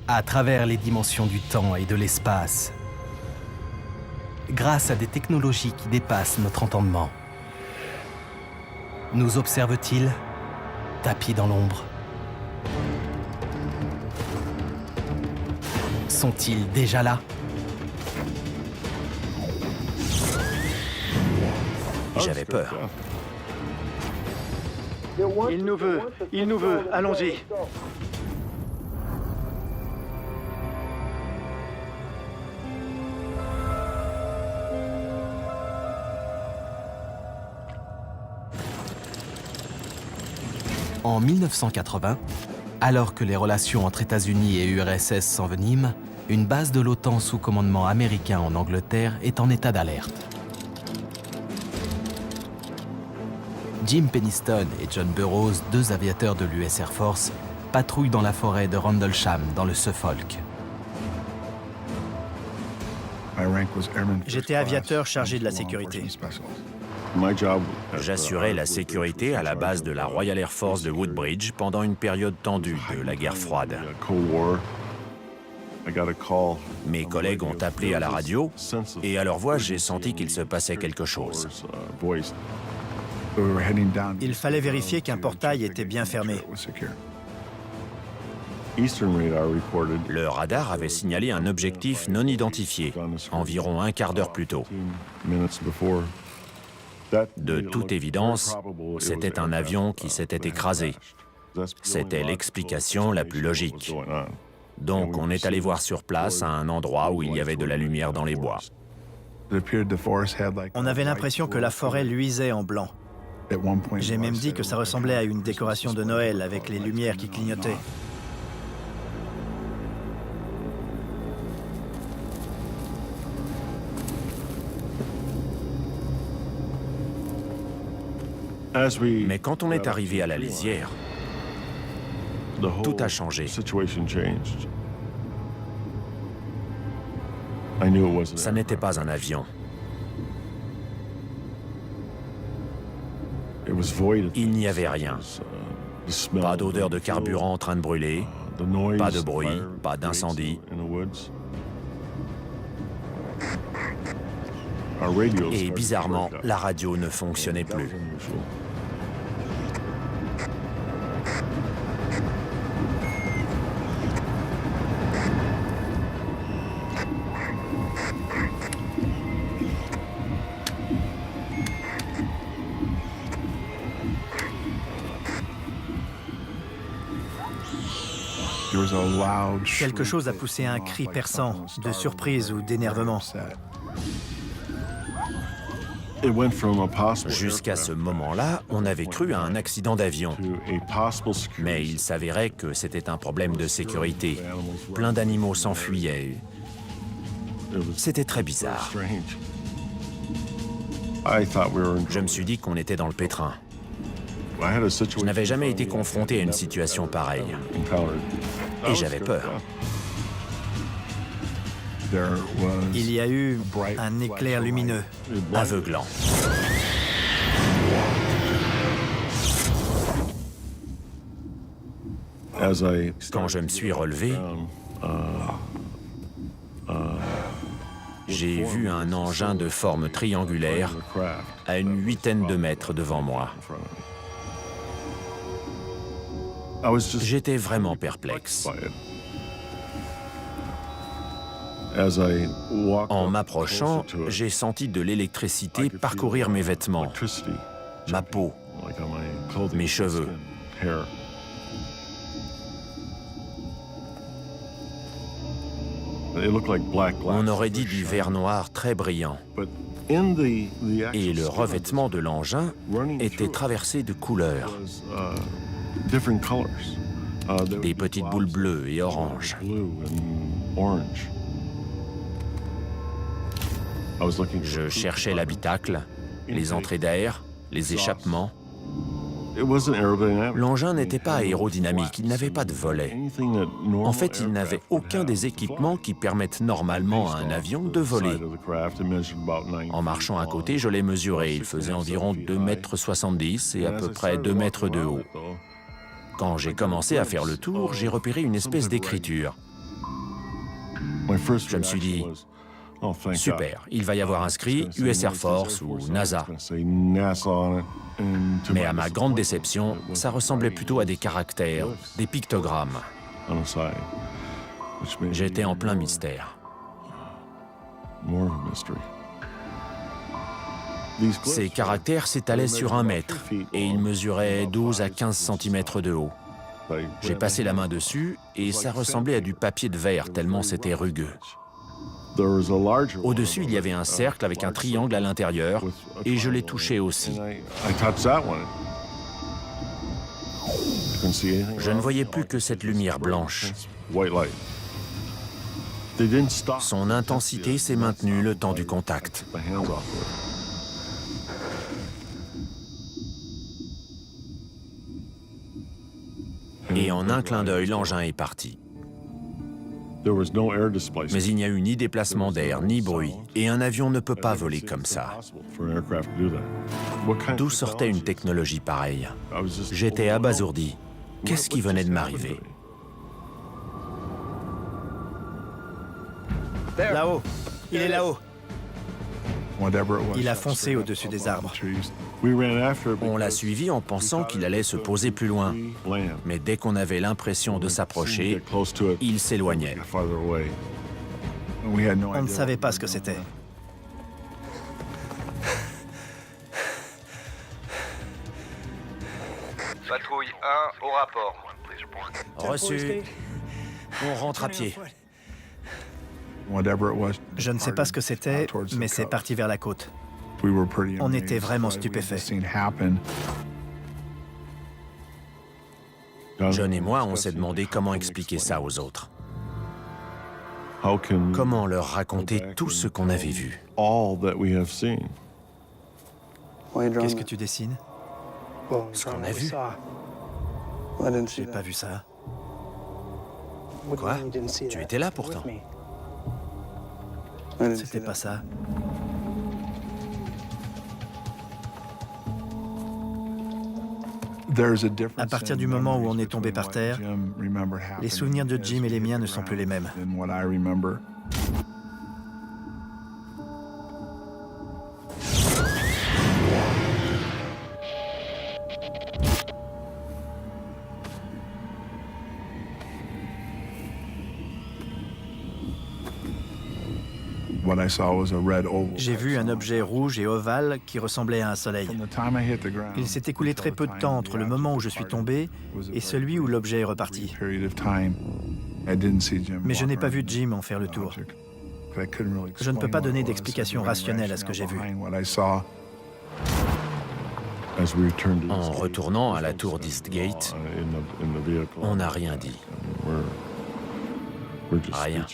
à travers les dimensions du temps et de l'espace, grâce à des technologies qui dépassent notre entendement. Nous observe-t-il, tapis dans l'ombre? Sont-ils déjà là? J'avais peur. Il nous veut, allons-y. En 1980, alors que les relations entre États-Unis et URSS s'enveniment, une base de l'OTAN sous commandement américain en Angleterre est en état d'alerte. Jim Penniston et John Burroughs, deux aviateurs de l'US Air Force, patrouillent dans la forêt de Rendlesham, dans le Suffolk. J'étais aviateur chargé de la sécurité. J'assurais la sécurité à la base de la Royal Air Force de Woodbridge pendant une période tendue de la guerre froide. Mes collègues ont appelé à la radio et à leur voix, j'ai senti qu'il se passait quelque chose. Il fallait vérifier qu'un portail était bien fermé. Le radar avait signalé un objectif non identifié, environ un quart d'heure plus tôt. De toute évidence, c'était un avion qui s'était écrasé. C'était l'explication la plus logique. Donc on est allé voir sur place à un endroit où il y avait de la lumière dans les bois. On avait l'impression que la forêt luisait en blanc. J'ai même dit que ça ressemblait à une décoration de Noël avec les lumières qui clignotaient. Mais quand on est arrivé à la lisière, tout a changé. Ça n'était pas un avion. Il n'y avait rien. Pas d'odeur de carburant en train de brûler, pas de bruit, pas d'incendie. Et bizarrement, la radio ne fonctionnait plus. Quelque chose a poussé un cri perçant, de surprise ou d'énervement. Jusqu'à ce moment-là, on avait cru à un accident d'avion. Mais il s'avérait que c'était un problème de sécurité. Plein d'animaux s'enfuyaient. C'était très bizarre. Je me suis dit qu'on était dans le pétrin. Je n'avais jamais été confronté à une situation pareille. Et j'avais peur. Il y a eu un éclair lumineux. Aveuglant. Quand je me suis relevé, j'ai vu un engin de forme triangulaire à une 8aine de mètres devant moi. J'étais vraiment perplexe. En m'approchant, j'ai senti de l'électricité parcourir mes vêtements, ma peau, mes cheveux. On aurait dit du verre noir très brillant. Et le revêtement de l'engin était traversé de couleurs. Des petites boules bleues et oranges. Je cherchais l'habitacle, les entrées d'air, les échappements. L'engin n'était pas aérodynamique, il n'avait pas de volet. En fait, il n'avait aucun des équipements qui permettent normalement à un avion de voler. En marchant à côté, je l'ai mesuré. Il faisait environ 2,70 m et à peu près 2 mètres de haut. Quand j'ai commencé à faire le tour, j'ai repéré une espèce d'écriture. Je me suis dit, super, il va y avoir inscrit US Air Force ou NASA. Mais à ma grande déception, ça ressemblait plutôt à des caractères, des pictogrammes. J'étais en plein mystère. Ces caractères s'étalaient sur 1 mètre et ils mesuraient 12 à 15 cm de haut. J'ai passé la main dessus et ça ressemblait à du papier de verre tellement c'était rugueux. Au-dessus, il y avait un cercle avec un triangle à l'intérieur et je l'ai touché aussi. Je ne voyais plus que cette lumière blanche. Son intensité s'est maintenue le temps du contact. Et en un clin d'œil, l'engin est parti. Mais il n'y a eu ni déplacement d'air, ni bruit, et un avion ne peut pas voler comme ça. D'où sortait une technologie pareille? J'étais abasourdi. Qu'est-ce qui venait de m'arriver? Là-haut. Il est là-haut. Il a foncé au-dessus des arbres. On l'a suivi en pensant qu'il allait se poser plus loin. Mais dès qu'on avait l'impression de s'approcher, il s'éloignait. On ne savait pas ce que c'était. Patrouille 1 au rapport. Reçu. On rentre à pied. Je ne sais pas ce que c'était, mais c'est parti vers la côte. On était vraiment stupéfaits. John et moi, on s'est demandé comment expliquer ça aux autres. Comment leur raconter tout ce qu'on avait vu. Qu'est-ce que tu dessines? Ce qu'on a vu. J'ai pas vu ça. Quoi? Tu étais là pourtant. C'était pas ça. À partir du moment où on est tombé par terre, les souvenirs de Jim et les miens ne sont plus les mêmes. J'ai vu un objet rouge et ovale qui ressemblait à un soleil. Il s'est écoulé très peu de temps entre le moment où je suis tombé et celui où l'objet est reparti. Mais je n'ai pas vu Jim en faire le tour. Je ne peux pas donner d'explication rationnelle à ce que j'ai vu. En retournant à la tour d'Eastgate, on n'a rien dit. Rien.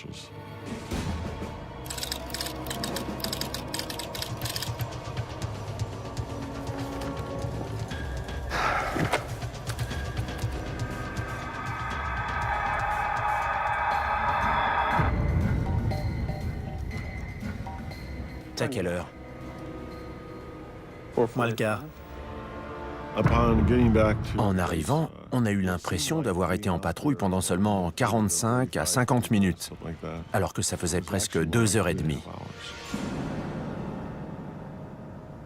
À quelle heure? Moi le quart. En arrivant, on a eu l'impression d'avoir été en patrouille pendant seulement 45 à 50 minutes, alors que ça faisait presque 2h30.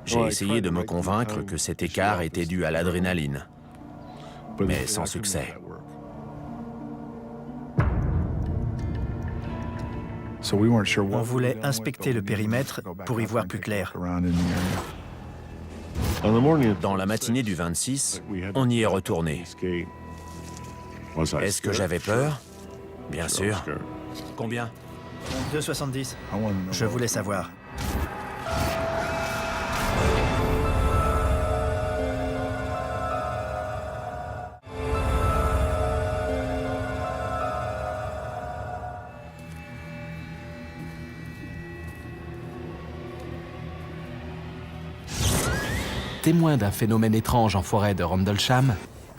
J'ai essayé de me convaincre que cet écart était dû à l'adrénaline, mais sans succès. On voulait inspecter le périmètre pour y voir plus clair. Dans la matinée du 26, on y est retourné. Est-ce que j'avais peur? Bien sûr. Combien? 2,70. Je voulais savoir. Témoins d'un phénomène étrange en forêt de Rendlesham,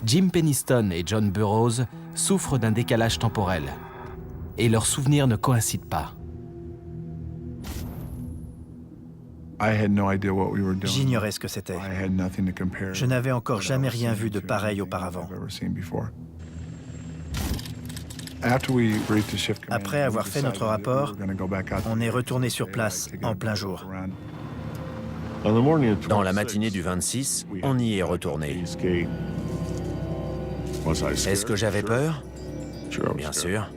Jim Penniston et John Burroughs souffrent d'un décalage temporel. Et leurs souvenirs ne coïncident pas. J'ignorais ce que c'était. Je n'avais encore jamais rien vu de pareil auparavant. Après avoir fait notre rapport, on est retourné sur place en plein jour. Dans la matinée du 26, on y est retourné. Est-ce que j'avais peur? Bien sûr.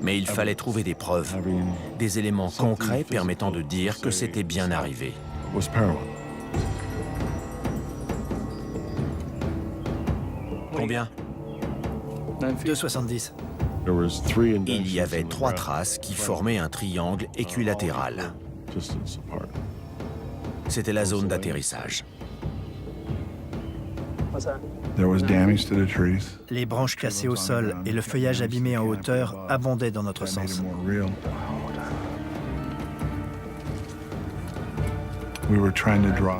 Mais il fallait trouver des preuves, des éléments concrets permettant de dire que c'était bien arrivé. Combien? 2,70. Il y avait 3 traces qui formaient un triangle équilatéral. C'était la zone d'atterrissage. Les branches cassées au sol et le feuillage abîmé en hauteur abondaient dans notre sens.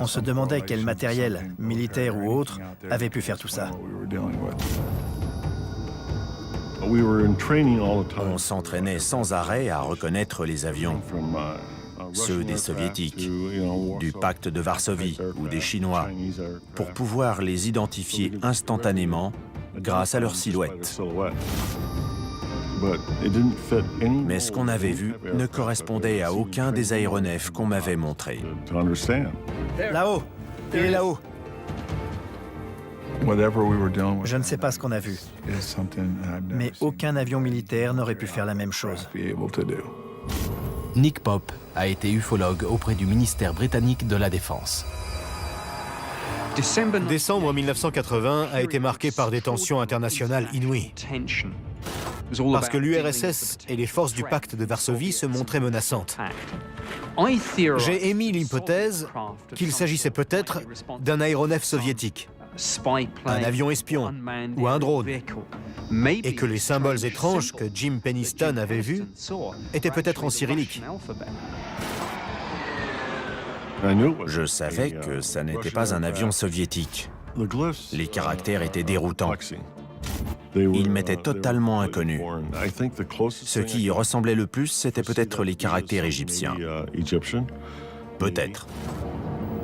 On se demandait quel matériel, militaire ou autre, avait pu faire tout ça. On s'entraînait sans arrêt à reconnaître les avions, ceux des Soviétiques, du pacte de Varsovie ou des Chinois, pour pouvoir les identifier instantanément grâce à leur silhouette. Mais ce qu'on avait vu ne correspondait à aucun des aéronefs qu'on m'avait montrés. Là-haut! Il est là-haut! Je ne sais pas ce qu'on a vu, mais aucun avion militaire n'aurait pu faire la même chose. Nick Pope a été ufologue auprès du ministère britannique de la Défense. Décembre 1980 a été marqué par des tensions internationales inouïes. Parce que l'URSS et les forces du pacte de Varsovie se montraient menaçantes. J'ai émis l'hypothèse qu'il s'agissait peut-être d'un aéronef soviétique, un avion espion ou un drone, et que les symboles étranges que Jim Penniston avait vus étaient peut-être en cyrillique. Je savais que ça n'était pas un avion soviétique. Les caractères étaient déroutants. Ils m'étaient totalement inconnus. Ce qui y ressemblait le plus, c'était peut-être les caractères égyptiens. Peut-être.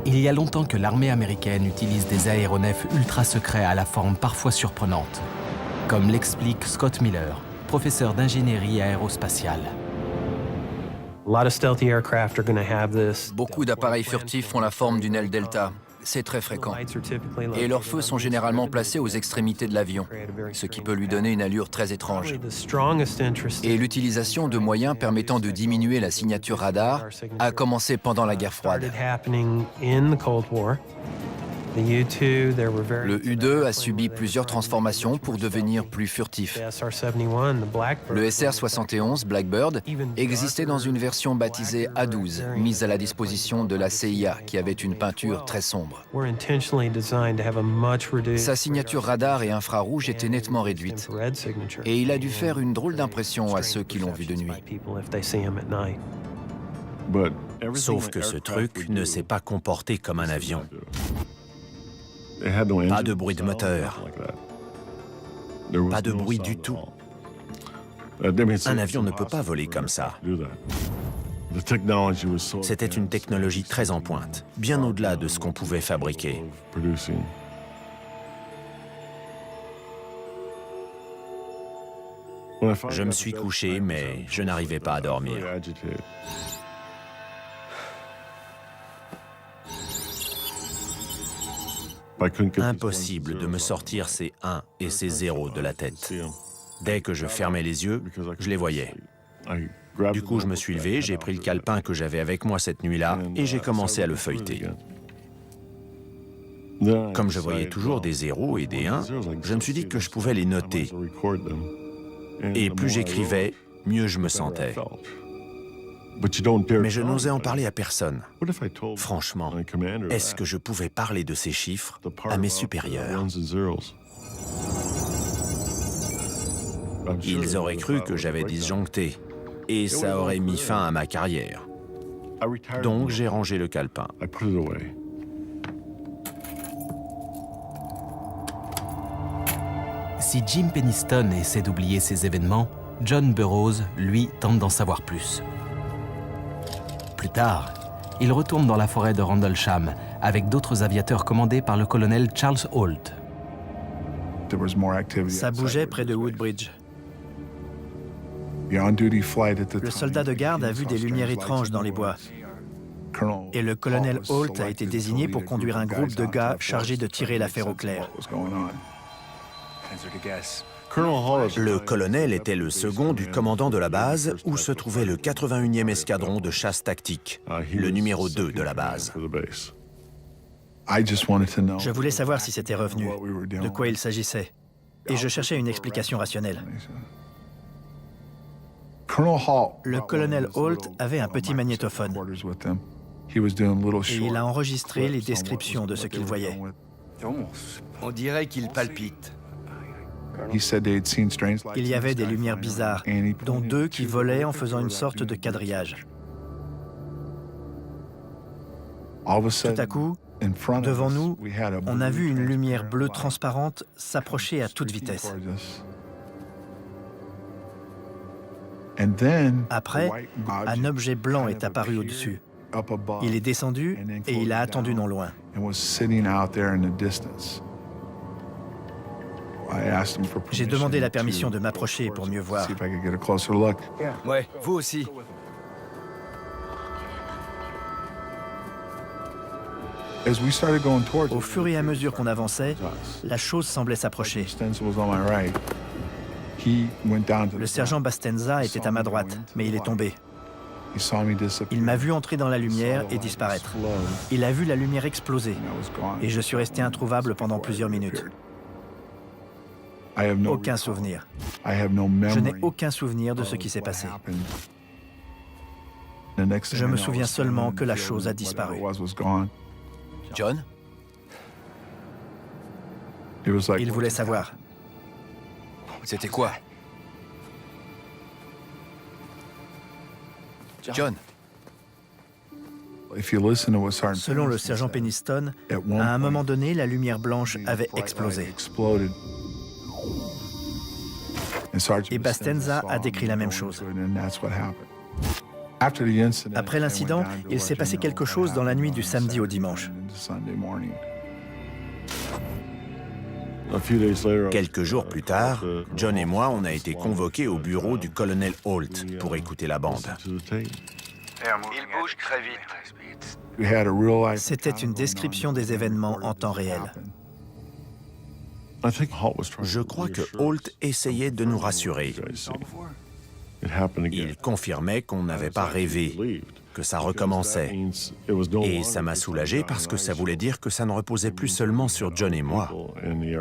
Il y a longtemps que l'armée américaine utilise des aéronefs ultra secrets à la forme parfois surprenante, comme l'explique Scott Miller, professeur d'ingénierie aérospatiale. Beaucoup d'appareils furtifs ont la forme d'une aile delta. C'est très fréquent. Et leurs feux sont généralement placés aux extrémités de l'avion, ce qui peut lui donner une allure très étrange. Et l'utilisation de moyens permettant de diminuer la signature radar a commencé pendant la guerre froide. Le U-2 a subi plusieurs transformations pour devenir plus furtif. Le SR-71 Blackbird existait dans une version baptisée A-12, mise à la disposition de la CIA, qui avait une peinture très sombre. Sa signature radar et infrarouge était nettement réduite, et il a dû faire une drôle d'impression à ceux qui l'ont vu de nuit. Sauf que ce truc ne s'est pas comporté comme un avion. Pas de bruit de moteur. Pas de bruit du tout. Un avion ne peut pas voler comme ça. C'était une technologie très en pointe, bien au-delà de ce qu'on pouvait fabriquer. Je me suis couché, mais je n'arrivais pas à dormir. Impossible de me sortir ces 1 et ces 0 de la tête. Dès que je fermais les yeux, je les voyais. Du coup, je me suis levé, j'ai pris le calepin que j'avais avec moi cette nuit-là et j'ai commencé à le feuilleter. Comme je voyais toujours des 0 et des 1, je me suis dit que je pouvais les noter. Et plus j'écrivais, mieux je me sentais. Mais je n'osais en parler à personne. Franchement, est-ce que je pouvais parler de ces chiffres à mes supérieurs? Ils auraient cru que j'avais disjoncté, et ça aurait mis fin à ma carrière. Donc j'ai rangé le calepin. Si Jim Penniston essaie d'oublier ces événements, John Burroughs, lui, tente d'en savoir plus. Plus tard, il retourne dans la forêt de Rendlesham avec d'autres aviateurs commandés par le colonel Charles Holt. Ça bougeait près de Woodbridge. Le soldat de garde a vu des lumières étranges dans les bois. Et le colonel Holt a été désigné pour conduire un groupe de gars chargés de tirer l'affaire au clair. Le colonel était le second du commandant de la base où se trouvait le 81e escadron de chasse tactique, le numéro 2 de la base. Je voulais savoir si c'était revenu, de quoi il s'agissait. Et je cherchais une explication rationnelle. Le colonel Holt avait un petit magnétophone. Et il a enregistré les descriptions de ce qu'il voyait. On dirait qu'il palpite. Il y avait des lumières bizarres, dont 2 qui volaient en faisant une sorte de quadrillage. Tout à coup, devant nous, on a vu une lumière bleue transparente s'approcher à toute vitesse. Après, un objet blanc est apparu au-dessus. Il est descendu et il a attendu non loin. J'ai demandé la permission de m'approcher pour mieux voir. Ouais, vous aussi. Au fur et à mesure qu'on avançait, la chose semblait s'approcher. Le sergent Bastenza était à ma droite, mais il est tombé. Il m'a vu entrer dans la lumière et disparaître. Il a vu la lumière exploser, et je suis resté introuvable pendant plusieurs minutes. Aucun souvenir. Je n'ai aucun souvenir de ce qui s'est passé. Je me souviens seulement que la chose a disparu. John? Il voulait savoir. C'était quoi? John? Selon le sergent Penniston, à un moment donné, la lumière blanche avait explosé. Et Bastenza a décrit la même chose. Après l'incident, il s'est passé quelque chose dans la nuit du samedi au dimanche. Quelques jours plus tard, John et moi, on a été convoqués au bureau du colonel Holt pour écouter la bande. Il bouge très vite. C'était une description des événements en temps réel. Je crois que Holt essayait de nous rassurer. Il confirmait qu'on n'avait pas rêvé, que ça recommençait. Et ça m'a soulagé parce que ça voulait dire que ça ne reposait plus seulement sur John et moi.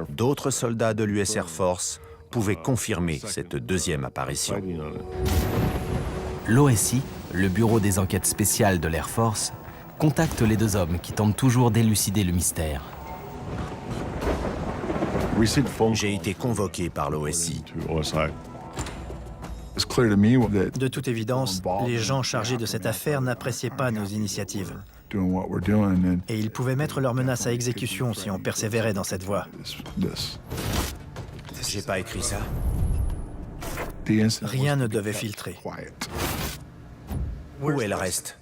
D'autres soldats de l'US Air Force pouvaient confirmer cette deuxième apparition. L'OSI, le bureau des enquêtes spéciales de l'Air Force, contacte les 2 hommes qui tentent toujours d'élucider le mystère. J'ai été convoqué par l'OSI. De toute évidence, les gens chargés de cette affaire n'appréciaient pas nos initiatives. Et ils pouvaient mettre leurs menaces à exécution si on persévérait dans cette voie. J'ai pas écrit ça. Rien ne devait filtrer. Où est le reste?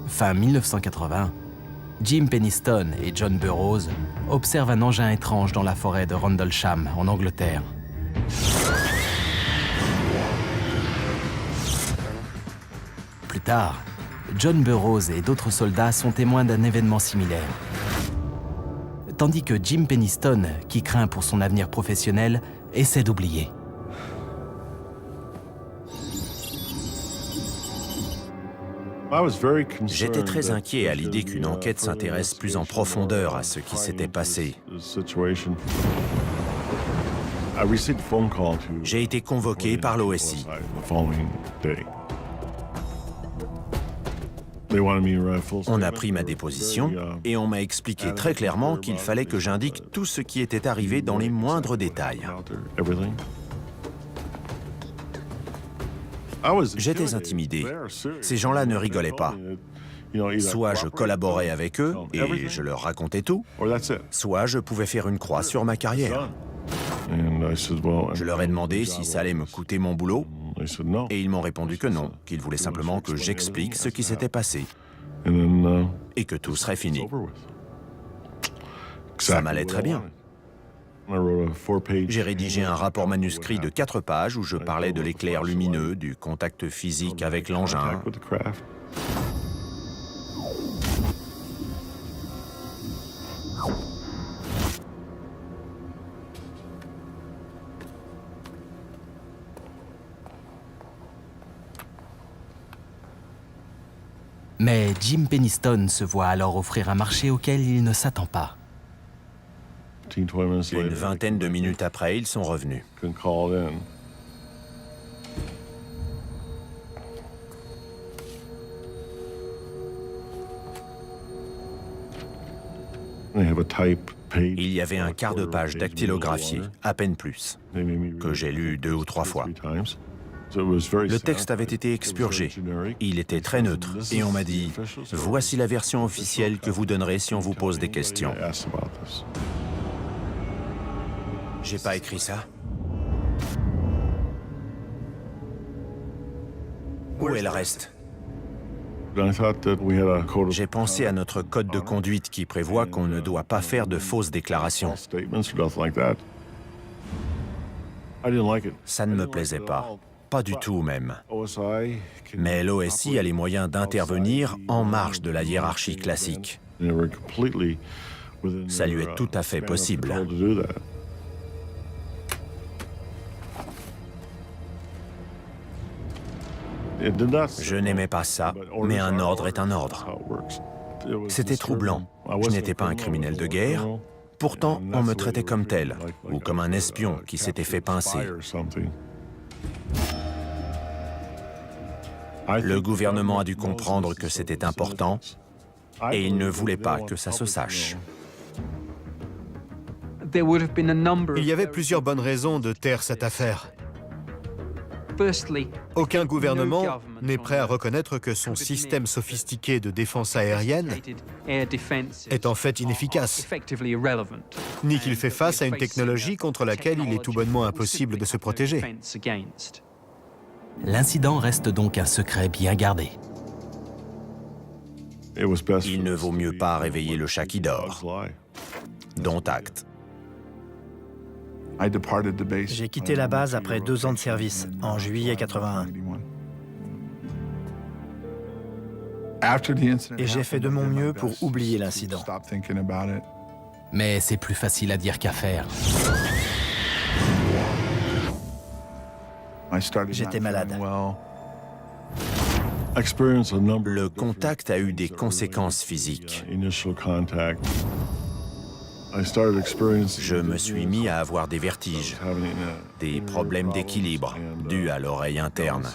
Fin 1980, Jim Penniston et John Burroughs observent un engin étrange dans la forêt de Rendlesham, en Angleterre. Plus tard, John Burroughs et d'autres soldats sont témoins d'un événement similaire. Tandis que Jim Penniston, qui craint pour son avenir professionnel, essaie d'oublier. J'étais très inquiet à l'idée qu'une enquête s'intéresse plus en profondeur à ce qui s'était passé. J'ai été convoqué par l'OSI. On a pris ma déposition et on m'a expliqué très clairement qu'il fallait que j'indique tout ce qui était arrivé dans les moindres détails. J'étais intimidé. Ces gens-là ne rigolaient pas. Soit je collaborais avec eux et je leur racontais tout, soit je pouvais faire une croix sur ma carrière. Je leur ai demandé si ça allait me coûter mon boulot, et ils m'ont répondu que non, qu'ils voulaient simplement que j'explique ce qui s'était passé, et que tout serait fini. Ça m'allait très bien. J'ai rédigé un rapport manuscrit de 4 pages où je parlais de l'éclair lumineux, du contact physique avec l'engin. Mais Jim Penniston se voit alors offrir un marché auquel il ne s'attend pas. Une vingtaine de minutes après, ils sont revenus. Il y avait un quart de page dactylographié, à peine plus, que j'ai lu 2 ou 3 fois. Le texte avait été expurgé. Il était très neutre. Et on m'a dit, « Voici la version officielle que vous donnerez si on vous pose des questions. » J'ai pas écrit ça. Où est le reste? J'ai pensé à notre code de conduite qui prévoit qu'on ne doit pas faire de fausses déclarations. Ça ne me plaisait pas. Pas du tout même. Mais l'OSI a les moyens d'intervenir en marge de la hiérarchie classique. Ça lui est tout à fait possible. Je n'aimais pas ça, mais un ordre est un ordre. C'était troublant. Je n'étais pas un criminel de guerre. Pourtant, on me traitait comme tel, ou comme un espion qui s'était fait pincer. Le gouvernement a dû comprendre que c'était important, et il ne voulait pas que ça se sache. Il y avait plusieurs bonnes raisons de taire cette affaire. Aucun gouvernement n'est prêt à reconnaître que son système sophistiqué de défense aérienne est en fait inefficace, ni qu'il fait face à une technologie contre laquelle il est tout bonnement impossible de se protéger. L'incident reste donc un secret bien gardé. Il ne vaut mieux pas réveiller le chat qui dort. Dont acte. J'ai quitté la base après 2 ans de service, en juillet 81. Et j'ai fait de mon mieux pour oublier l'incident. Mais c'est plus facile à dire qu'à faire. J'étais malade. Le contact a eu des conséquences physiques. Je me suis mis à avoir des vertiges, des problèmes d'équilibre dus à l'oreille interne.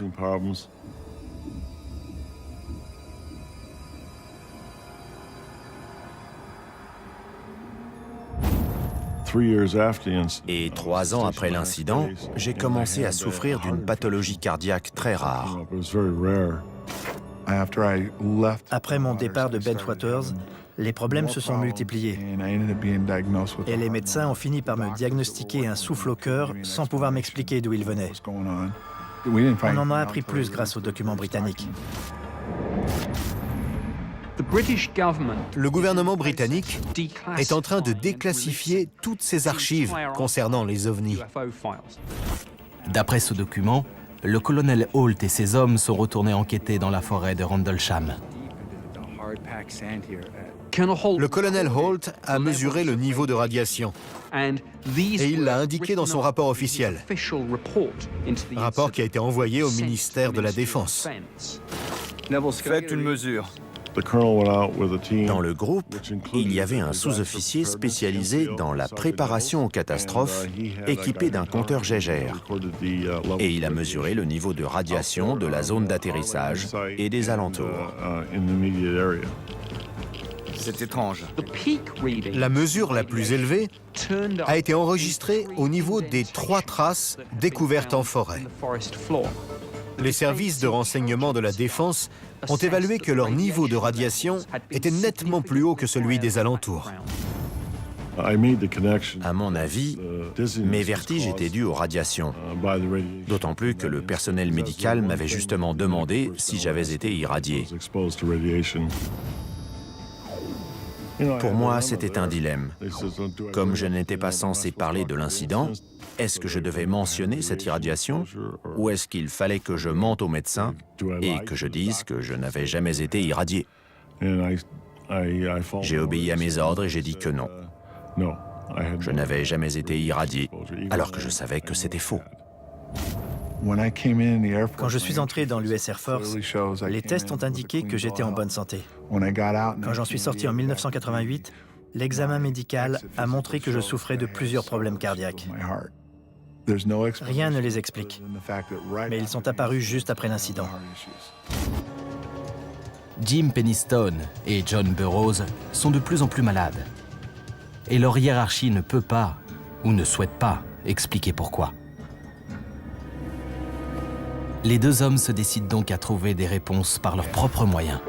Et 3 ans après l'incident, j'ai commencé à souffrir d'une pathologie cardiaque très rare. Après mon départ de Bentwaters, les problèmes se sont multipliés. Et les médecins ont fini par me diagnostiquer un souffle au cœur sans pouvoir m'expliquer d'où il venait. On en a appris plus grâce aux documents britanniques. Le gouvernement britannique est en train de déclassifier toutes ses archives concernant les ovnis. D'après ce document, le colonel Holt et ses hommes sont retournés enquêter dans la forêt de Rendlesham. Le colonel Holt a mesuré le niveau de radiation et il l'a indiqué dans son rapport officiel, rapport qui a été envoyé au ministère de la Défense. Faites une mesure. Dans le groupe, il y avait un sous-officier spécialisé dans la préparation aux catastrophes, équipé d'un compteur Geiger. Et il a mesuré le niveau de radiation de la zone d'atterrissage et des alentours. C'est étrange. La mesure la plus élevée a été enregistrée au niveau des 3 traces découvertes en forêt. Les services de renseignement de la Défense ont évalué que leur niveau de radiation était nettement plus haut que celui des alentours. À mon avis, Mes vertiges étaient dus aux radiations, d'autant plus que le personnel médical m'avait justement demandé si j'avais été irradié. Pour moi, c'était un dilemme. Comme je n'étais pas censé parler de l'incident, est-ce que je devais mentionner cette irradiation ou est-ce qu'il fallait que je mente au médecin et que je dise que je n'avais jamais été irradié? J'ai obéi à mes ordres et j'ai dit que non. Je n'avais jamais été irradié, alors que je savais que c'était faux. Quand je suis entré dans l'US Air Force, les tests ont indiqué que j'étais en bonne santé. Quand j'en suis sorti en 1988, l'examen médical a montré que je souffrais de plusieurs problèmes cardiaques. Rien ne les explique, mais ils sont apparus juste après l'incident. Jim Penniston et John Burroughs sont de plus en plus malades. Et leur hiérarchie ne peut pas, ou ne souhaite pas, expliquer pourquoi. Les deux hommes se décident donc à trouver des réponses par leurs propres moyens.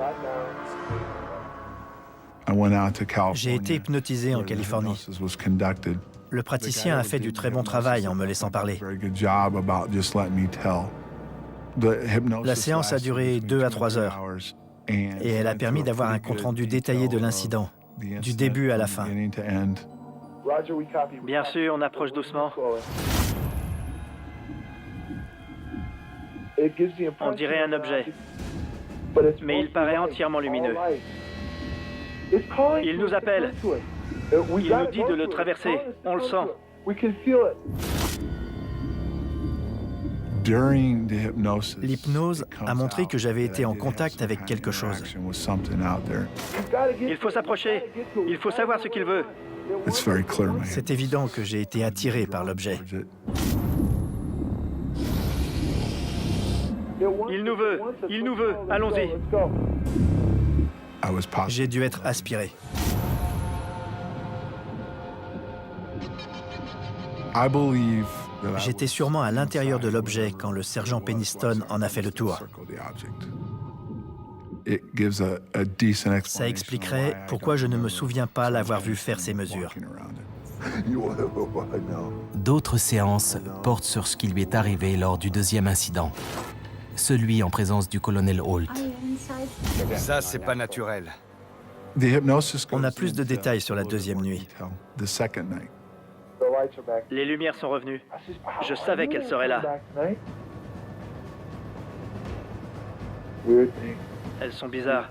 J'ai été hypnotisé en Californie. Le praticien a fait du très bon travail en me laissant parler. La séance a duré 2 à 3 heures et elle a permis d'avoir un compte-rendu détaillé de l'incident, du début à la fin. Bien sûr, on approche doucement. On dirait un objet, mais il paraît entièrement lumineux. Il nous appelle. Il nous dit de le traverser. On le sent. L'hypnose a montré que j'avais été en contact avec quelque chose. Il faut s'approcher. Il faut savoir ce qu'il veut. C'est évident que j'ai été attiré par l'objet. Il nous veut. Il nous veut. Allons-y. J'ai dû être aspiré. J'étais sûrement à l'intérieur de l'objet quand le sergent Penniston en a fait le tour. Ça expliquerait pourquoi je ne me souviens pas l'avoir vu faire ces mesures. D'autres séances portent sur ce qui lui est arrivé lors du deuxième incident, celui en présence du colonel Holt. Ça, c'est pas naturel. On a plus de détails sur la deuxième nuit. Les lumières sont revenues. Je savais qu'elles seraient là. Elles sont bizarres.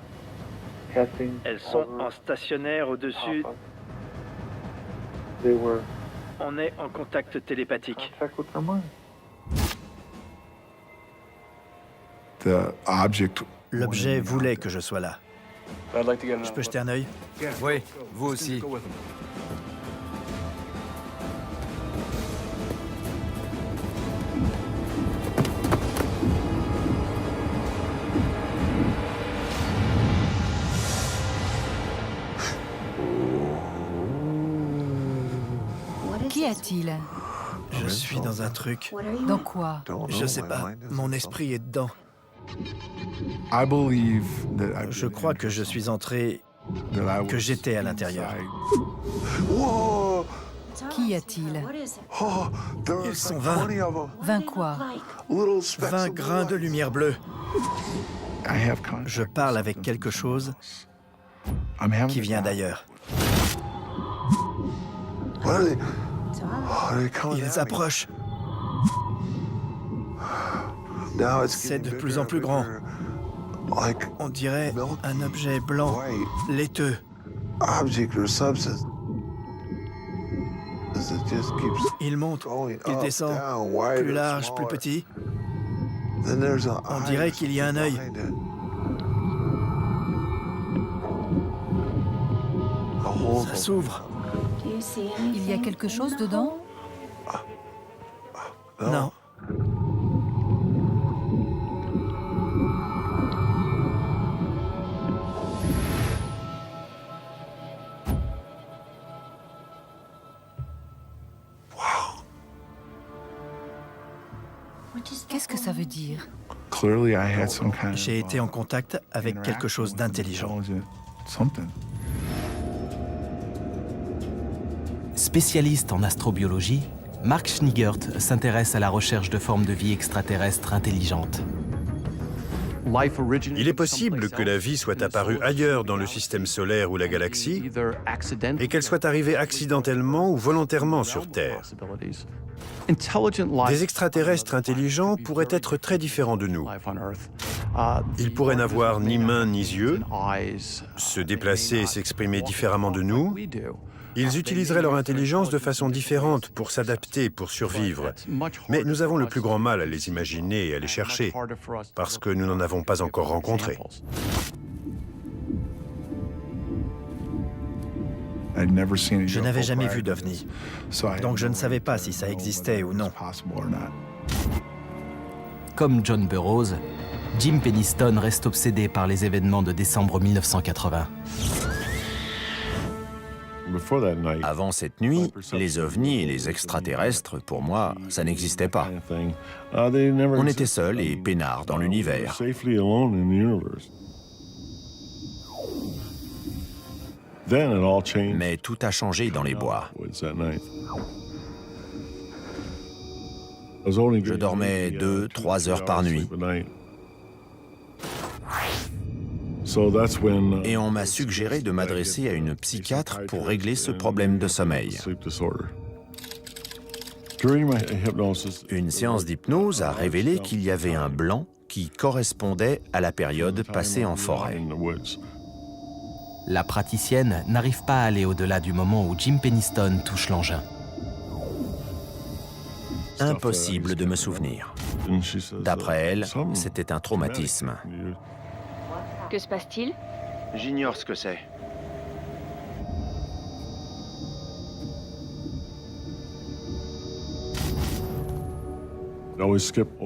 Elles sont en stationnaire au-dessus. On est en contact télépathique. L'objet voulait que je sois là. Je peux jeter un œil? Oui, vous aussi. Qu'y a-t-il? Je suis dans un truc. Dans quoi? Je sais pas. Mon esprit est dedans. Je crois que je suis entré, que j'étais à l'intérieur. Qu'y a-t-il? Ils sont 20. 20 quoi? 20 grains de lumière bleue. Je parle avec quelque chose qui vient d'ailleurs. Ils approchent. C'est de plus en plus grand. On dirait un objet blanc, laiteux. Il monte, il descend, plus large, plus petit. On dirait qu'il y a un œil. Ça s'ouvre. Il y a quelque chose dedans? Non. Qu'est-ce que ça veut dire? J'ai été en contact avec quelque chose d'intelligent. Spécialiste en astrobiologie, Mark Schneegert s'intéresse à la recherche de formes de vie extraterrestres intelligentes. Il est possible que la vie soit apparue ailleurs dans le système solaire ou la galaxie et qu'elle soit arrivée accidentellement ou volontairement sur Terre. Des extraterrestres intelligents pourraient être très différents de nous. Ils pourraient n'avoir ni mains ni yeux, se déplacer et s'exprimer différemment de nous. Ils utiliseraient leur intelligence de façon différente pour s'adapter, pour survivre. Mais nous avons le plus grand mal à les imaginer et à les chercher, parce que nous n'en avons pas encore rencontré. Je n'avais jamais vu d'OVNI, donc je ne savais pas si ça existait ou non. Comme John Burroughs, Jim Penniston reste obsédé par les événements de décembre 1980. Avant cette nuit, les ovnis et les extraterrestres, pour moi, ça n'existait pas. On était seuls et peinards dans l'univers. Mais tout a changé dans les bois. Je dormais 2-3 heures par nuit. Et on m'a suggéré de m'adresser à une psychiatre pour régler ce problème de sommeil. Une séance d'hypnose a révélé qu'il y avait un blanc qui correspondait à la période passée en forêt. La praticienne n'arrive pas à aller au-delà du moment où Jim Penniston touche l'engin. Impossible de me souvenir. D'après elle, c'était un traumatisme. Que se passe-t-il? J'ignore ce que c'est.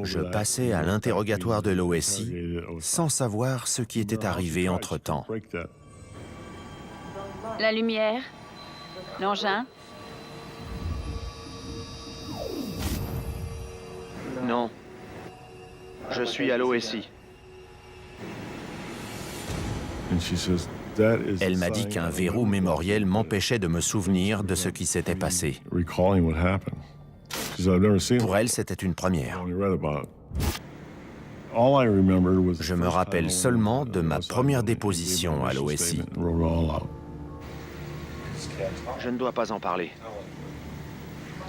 Je passais à l'interrogatoire de l'OSI sans savoir ce qui était arrivé entre-temps. La lumière? L'engin? Non. Je suis à l'OSI. Elle m'a dit qu'un verrou mémoriel m'empêchait de me souvenir de ce qui s'était passé. Pour elle, c'était une première. Je me rappelle seulement de ma première déposition à l'OSI. Je ne dois pas en parler.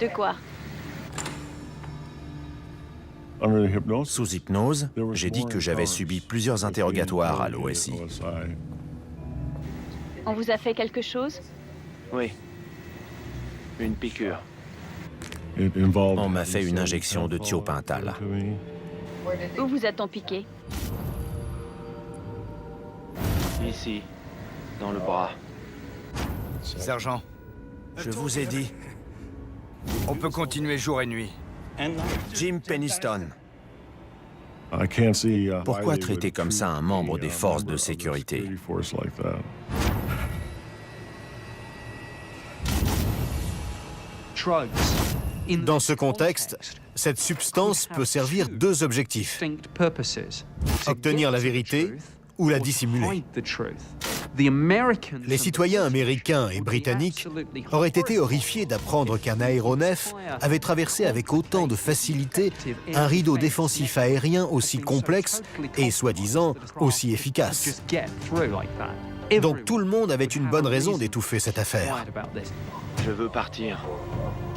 De quoi? Sous hypnose, j'ai dit que j'avais subi plusieurs interrogatoires à l'OSI. On vous a fait quelque chose? Oui. Une piqûre. On m'a fait une injection de thiopental. Où vous a-t-on piqué? Ici, dans le bras. Sergent, Je vous ai dit, on peut continuer jour et nuit. Jim Penniston. Pourquoi traiter comme ça un membre des forces de sécurité? Dans ce contexte, cette substance peut servir deux objectifs: obtenir la vérité ou la dissimuler. Les citoyens américains et britanniques auraient été horrifiés d'apprendre qu'un aéronef avait traversé avec autant de facilité un rideau défensif aérien aussi complexe et, soi-disant, aussi efficace. Donc tout le monde avait une bonne raison d'étouffer cette affaire. Je veux partir.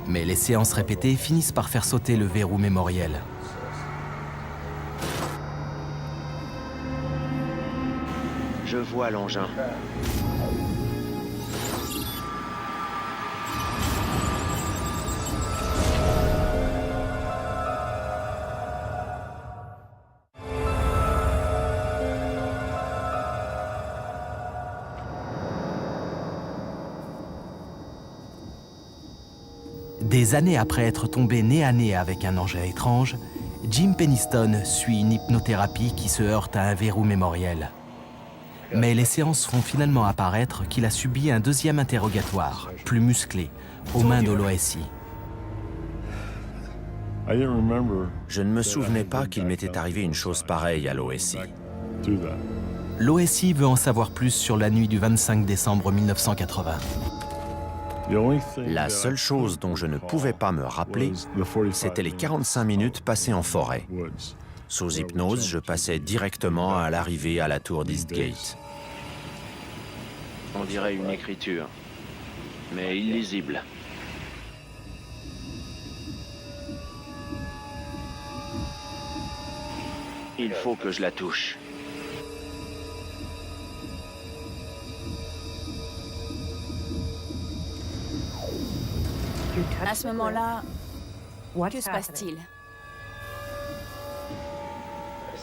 Mais les séances répétées finissent par faire sauter le verrou mémoriel. Je vois l'engin. Des années après être tombé nez à nez avec un engin étrange, Jim Penniston suit une hypnothérapie qui se heurte à un verrou mémoriel. Mais les séances font finalement apparaître qu'il a subi un deuxième interrogatoire, plus musclé, aux mains de l'OSI. Je ne me souvenais pas qu'il m'était arrivé une chose pareille à l'OSI. L'OSI veut en savoir plus sur la nuit du 25 décembre 1980. La seule chose dont je ne pouvais pas me rappeler, c'était les 45 minutes passées en forêt. Sous hypnose, je passais directement à l'arrivée à la tour d'Eastgate. On dirait une écriture, mais illisible. Il faut que je la touche. À ce moment-là, que se passe-t-il?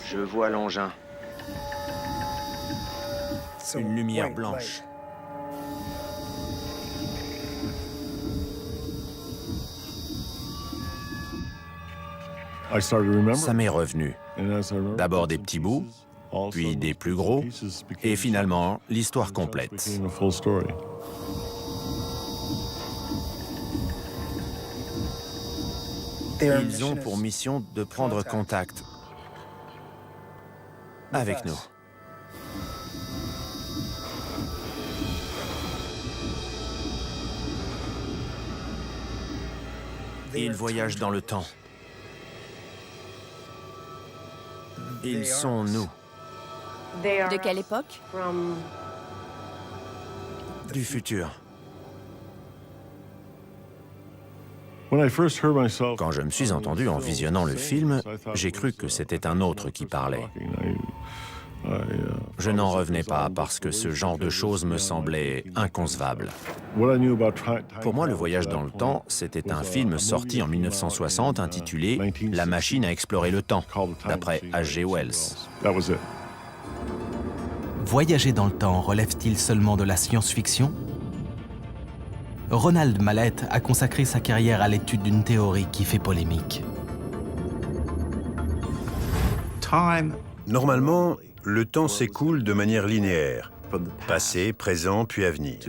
Je vois l'engin. Une lumière blanche. Ça m'est revenu. D'abord des petits bouts, puis des plus gros, et finalement l'histoire complète. Ils ont pour mission de prendre contact avec nous. Ils voyagent dans le temps. Ils sont nous. De quelle époque? Du futur. Quand je me suis entendu en visionnant le film, j'ai cru que c'était un autre qui parlait. Je n'en revenais pas parce que ce genre de choses me semblait inconcevable. Pour moi, Le Voyage dans le temps, c'était un film sorti en 1960 intitulé « La machine à explorer le temps », d'après H.G. Wells. Voyager dans le temps relève-t-il seulement de la science-fiction? Ronald Mallett a consacré sa carrière à l'étude d'une théorie qui fait polémique. Normalement, le temps s'écoule de manière linéaire, passé, présent, puis avenir.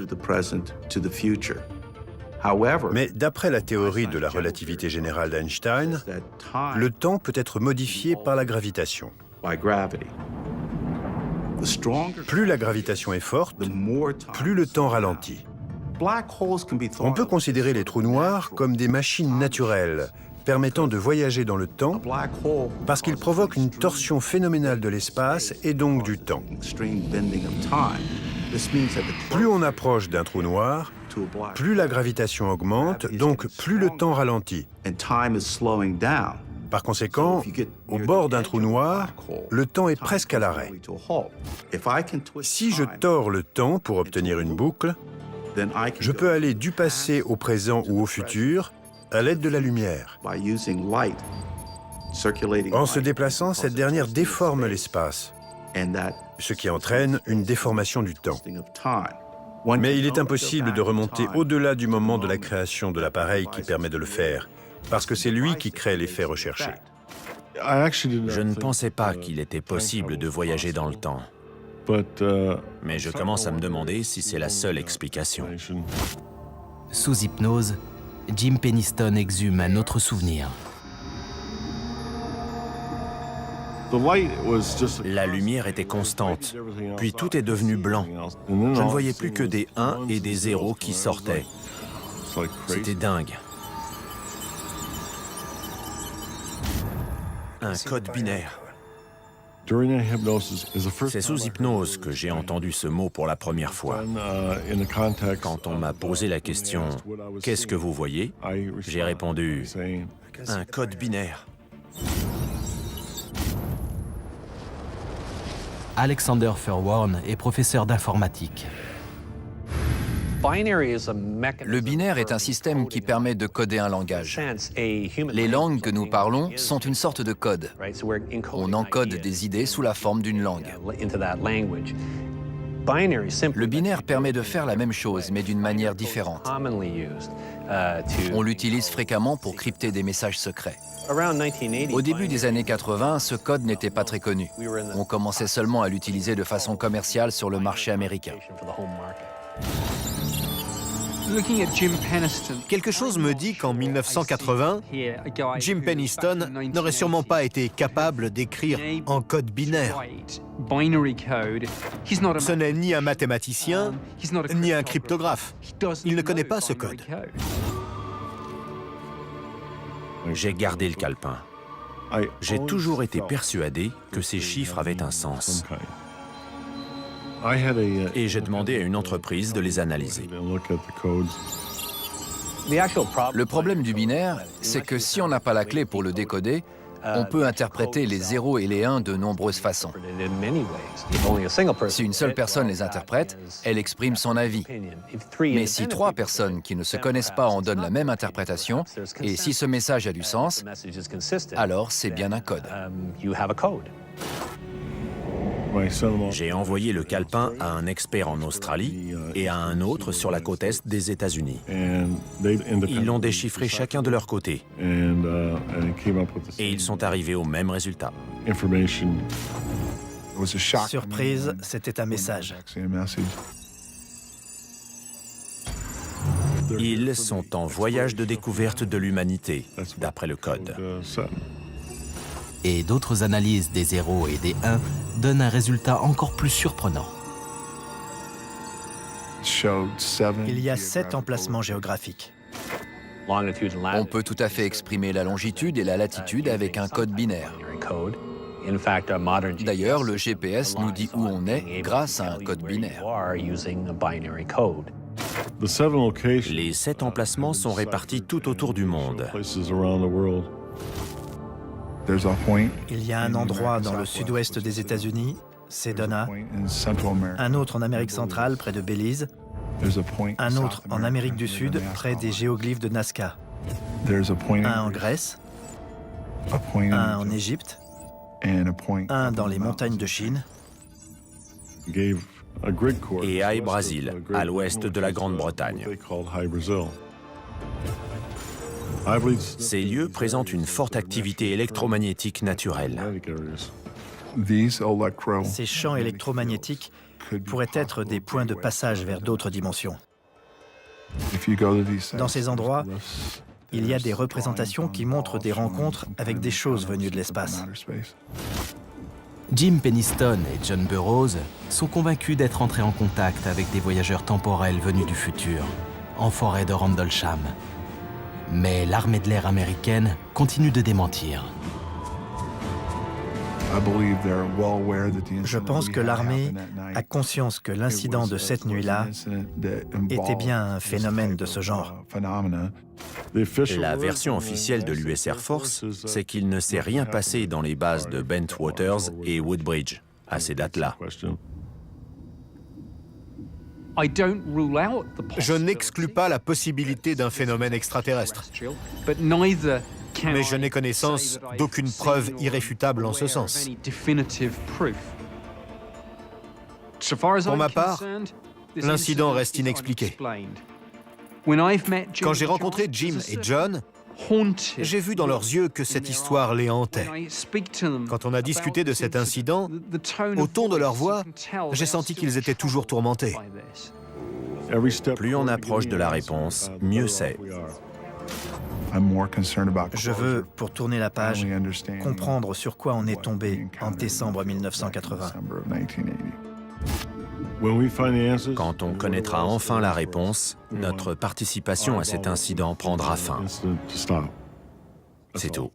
Mais d'après la théorie de la relativité générale d'Einstein, le temps peut être modifié par la gravitation. Plus la gravitation est forte, plus le temps ralentit. On peut considérer les trous noirs comme des machines naturelles permettant de voyager dans le temps parce qu'ils provoquent une torsion phénoménale de l'espace et donc du temps. Plus on approche d'un trou noir, plus la gravitation augmente, donc plus le temps ralentit. Par conséquent, au bord d'un trou noir, le temps est presque à l'arrêt. Si je tords le temps pour obtenir une boucle, je peux aller du passé au présent ou au futur à l'aide de la lumière. En se déplaçant, cette dernière déforme l'espace, ce qui entraîne une déformation du temps. Mais il est impossible de remonter au-delà du moment de la création de l'appareil qui permet de le faire, parce que c'est lui qui crée l'effet recherché. Je ne pensais pas qu'il était possible de voyager dans le temps. Mais je commence à me demander si c'est la seule explication. Sous hypnose, Jim Penniston exhume un autre souvenir. La lumière était constante, puis tout est devenu blanc. Je ne voyais plus que des 1 et des 0 qui sortaient. C'était dingue. Un code binaire. C'est sous hypnose que j'ai entendu ce mot pour la première fois. Quand on m'a posé la question « Qu'est-ce que vous voyez ?», j'ai répondu « Un code binaire ». Alexander Furworn est professeur d'informatique. Le binaire est un système qui permet de coder un langage. Les langues que nous parlons sont une sorte de code. On encode des idées sous la forme d'une langue. Le binaire permet de faire la même chose, mais d'une manière différente. On l'utilise fréquemment pour crypter des messages secrets. Au début des années 80, ce code n'était pas très connu. On commençait seulement à l'utiliser de façon commerciale sur le marché américain. Quelque chose me dit qu'en 1980, Jim Penniston n'aurait sûrement pas été capable d'écrire en code binaire. Ce n'est ni un mathématicien, ni un cryptographe. Il ne connaît pas ce code. J'ai gardé le calepin. J'ai toujours été persuadé que ces chiffres avaient un sens. Et j'ai demandé à une entreprise de les analyser. Le problème du binaire, c'est que si on n'a pas la clé pour le décoder, on peut interpréter les 0 et les 1 de nombreuses façons. Si une seule personne les interprète, elle exprime son avis. Mais si 3 personnes qui ne se connaissent pas en donnent la même interprétation, et si ce message a du sens, alors c'est bien un code. J'ai envoyé le calepin à un expert en Australie et à un autre sur la côte est des États-Unis. Ils l'ont déchiffré chacun de leur côté. Et ils sont arrivés au même résultat. Surprise, c'était un message. Ils sont en voyage de découverte de l'humanité, d'après le code. Et d'autres analyses des 0 et des 1 donnent un résultat encore plus surprenant. Il y a 7 emplacements géographiques. On peut tout à fait exprimer la longitude et la latitude avec un code binaire. D'ailleurs, le GPS nous dit où on est grâce à un code binaire. Les 7 emplacements sont répartis tout autour du monde. Il y a un endroit dans le sud-ouest des États-Unis, Sedona, un autre en Amérique centrale, près de Belize, un autre en Amérique du Sud, près des géoglyphes de Nazca, un en Grèce, un en Égypte, un dans les montagnes de Chine, Et High Brazil, à l'ouest de la Grande-Bretagne. Ces lieux présentent une forte activité électromagnétique naturelle. Ces champs électromagnétiques pourraient être des points de passage vers d'autres dimensions. Dans ces endroits, il y a des représentations qui montrent des rencontres avec des choses venues de l'espace. Jim Penniston et John Burroughs sont convaincus d'être entrés en contact avec des voyageurs temporels venus du futur, en forêt de Rendlesham. Mais l'armée de l'air américaine continue de démentir. Je pense que l'armée a conscience que l'incident de cette nuit-là était bien un phénomène de ce genre. La version officielle de l'US Air Force, c'est qu'il ne s'est rien passé dans les bases de Bentwaters et Woodbridge à ces dates-là. Je n'exclus pas la possibilité d'un phénomène extraterrestre, mais je n'ai connaissance d'aucune preuve irréfutable en ce sens. Pour ma part, l'incident reste inexpliqué. Quand j'ai rencontré Jim et John, j'ai vu dans leurs yeux que cette histoire les hantait. Quand on a discuté de cet incident, au ton de leur voix, j'ai senti qu'ils étaient toujours tourmentés. Plus on approche de la réponse, mieux c'est. Je veux, pour tourner la page, comprendre sur quoi on est tombé en décembre 1980. Quand on connaîtra enfin la réponse, notre participation à cet incident prendra fin. C'est tout.